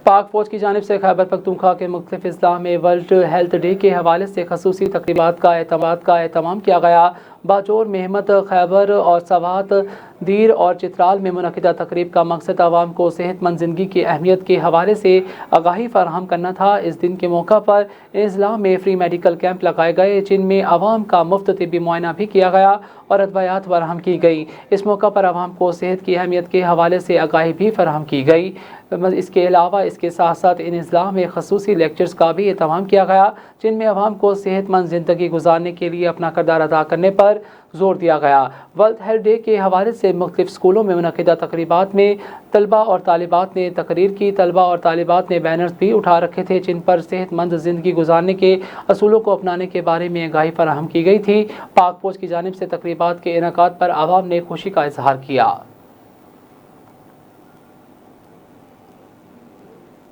پاک فوج کی جانب سے خیبر پختونخوا کے مختلف اضلاع میں ورلڈ ہیلتھ ڈے کے حوالے سے خصوصی تقریبات کا اہتمام کیا گیا۔ باجوڑ، مہمت، خیبر اور سوات، دیر اور چترال میں منعقدہ تقریب کا مقصد عوام کو صحت مند زندگی کی اہمیت کے حوالے سے آگاہی فراہم کرنا تھا۔ اس دن کے موقع پر اضلاع میں فری میڈیکل کیمپ لگائے گئے، جن میں عوام کا مفت طبی معائنہ بھی کیا گیا اور ادویات فراہم کی گئی۔ اس موقع پر عوام کو صحت کی اہمیت کے حوالے سے آگاہی بھی فراہم کی گئی۔ اس کے علاوہ اس کے ساتھ ساتھ ان اضلاع میں خصوصی لیکچرز کا بھی اہتمام کیا گیا، جن میں عوام کو صحت مند زندگی گزارنے کے لیے اپنا کردار ادا کرنے پر زور دیا گیا۔ ورلڈ ہیلتھ ڈے کے حوالے سے مختلف اسکولوں میں منعقدہ تقریبات میں طلباء اور طالبات نے تقریر کی۔ طلباء اور طالبات نے بینرز بھی اٹھا رکھے تھے، جن پر صحت مند زندگی گزارنے کے اصولوں کو اپنانے کے بارے میں آگاہی فراہم کی گئی تھی۔ پاک فوج کی جانب سے تقریبات کے انعقاد پر عوام نے خوشی کا اظہار کیا۔